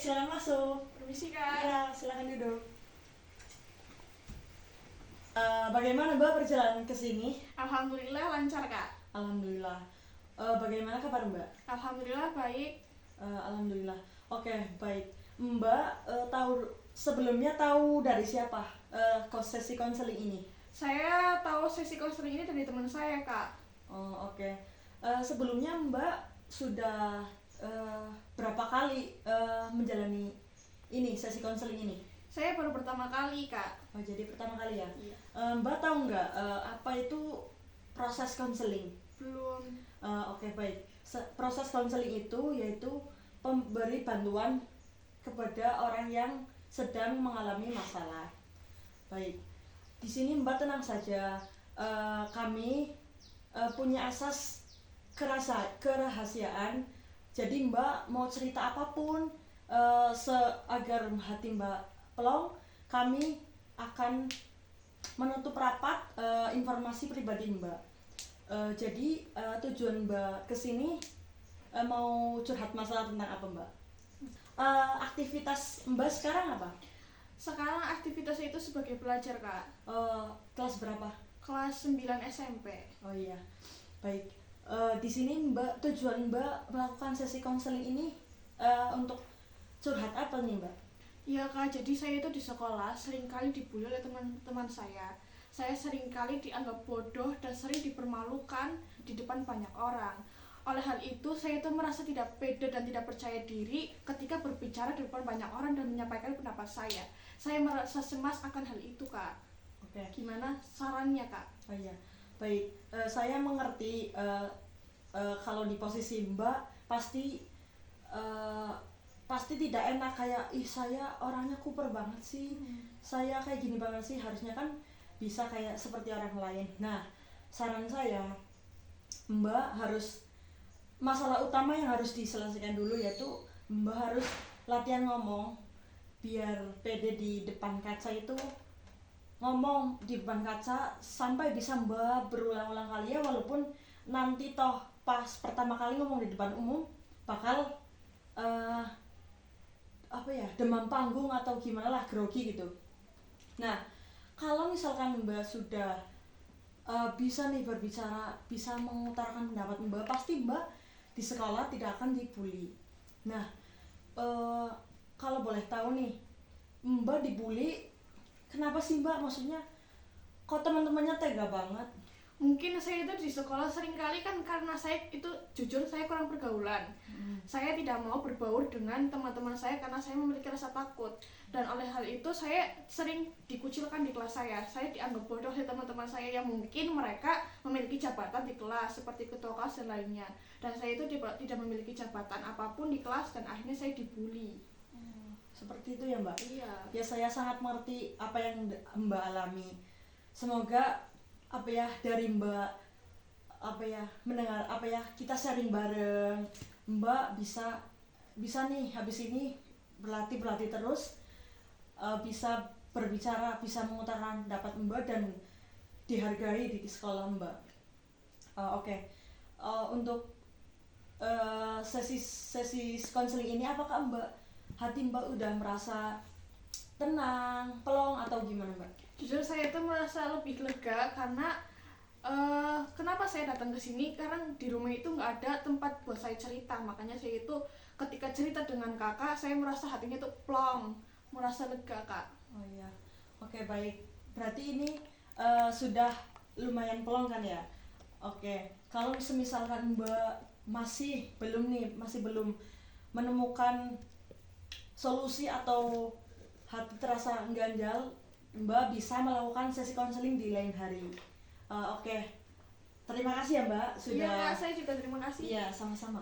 silakan masuk. Permisi Kak. Ya, silakan duduk. Bagaimana Mbak perjalanan ke sini? Alhamdulillah lancar Kak. Alhamdulillah. Bagaimana kabar Mbak? Alhamdulillah baik. Alhamdulillah. Oke, baik. Mbak sebelumnya tahu dari siapa sesi konseling ini? Saya tahu sesi konseling ini dari teman saya Kak. Oh, oke. Sebelumnya Mbak sudah berapa kali menjalani ini sesi konseling ini? Saya baru pertama kali Kak. Oh, jadi pertama kali ya? Iya. Mbak tahu nggak apa itu proses konseling? Belum. Oke, baik. Proses konseling itu yaitu pemberi bantuan kepada orang yang sedang mengalami masalah. Baik. Di sini Mbak tenang saja. Kami punya asas kerahasiaan. Jadi Mbak mau cerita apapun agar hati Mbak pelong, kami akan menutup rapat informasi pribadi Mbak. Jadi tujuan Mbak kesini mau curhat masalah tentang apa Mbak? Aktivitas Mbak sekarang apa? Sekarang aktivitas itu sebagai pelajar Kak. Kelas berapa? Kelas 9 SMP. Oh iya, baik. Di sini tujuan Mbak melakukan sesi konseling ini untuk curhat apa nih Mbak? Iya Kak, jadi saya itu di sekolah seringkali dibully oleh teman-teman saya. Saya seringkali dianggap bodoh dan sering dipermalukan di depan banyak orang. Oleh hal itu, saya itu merasa tidak pede dan tidak percaya diri ketika berbicara di depan banyak orang dan menyampaikan pendapat saya. Saya merasa cemas akan hal itu Kak. Oke. Gimana sarannya Kak? Oh iya, baik. Saya mengerti kalau di posisi Mbak pasti tidak enak, kayak saya orangnya kuper banget sih, saya kayak gini banget sih, harusnya kan bisa kayak seperti orang lain. Nah, saran saya, Mbak masalah utama yang harus diselesaikan dulu yaitu Mbak harus latihan ngomong biar pede di depan kaca itu. Ngomong di depan kaca sampai bisa Mbak berulang-ulang kali ya, walaupun nanti toh pas pertama kali ngomong di depan umum bakal demam panggung atau gimana lah, grogi gitu. Nah, kalau misalkan Mbak sudah bisa nih berbicara, bisa mengutarakan pendapat Mbak, pasti Mbak di sekolah tidak akan dibully. Nah, kalau boleh tahu nih, Mbak dibully kenapa sih Mbak? Maksudnya kok teman-temannya tega banget? Mungkin saya itu di sekolah seringkali kan karena saya itu jujur saya kurang pergaulan. Saya tidak mau berbaur dengan teman-teman saya karena saya memiliki rasa takut. Dan oleh hal itu saya sering dikucilkan di kelas saya. Saya dianggap bodoh oleh teman-teman saya yang mungkin mereka memiliki jabatan di kelas seperti ketua kelas dan lainnya. Dan saya itu tidak memiliki jabatan apapun di kelas dan akhirnya saya dibully. Seperti itu ya Mbak? Iya. Ya, saya sangat mengerti apa yang Mbak alami. Semoga dari Mbak mendengar kita sharing bareng, Mbak bisa nih habis ini berlatih terus, bisa berbicara, bisa mengutarakan pendapat Mbak dan dihargai di sekolah Mbak. Oke. Untuk sesi konseling ini apakah hati Mbak udah merasa tenang, pelong atau gimana Mbak? Jujur saya itu merasa lebih lega karena kenapa saya datang ke sini, karena di rumah itu nggak ada tempat buat saya cerita. Makanya saya itu ketika cerita dengan kakak saya merasa hatinya tuh plong, merasa lega Kak. Oh iya, oke, baik. Berarti ini sudah lumayan pelong kan ya? Oke, kalau semisalkan Mbak masih belum menemukan solusi atau hati terasa ganjal, Mbak bisa melakukan sesi konseling di lain hari. Oke. Terima kasih ya Mbak sudah. Iya Kak, saya juga terima kasih. Iya, sama-sama.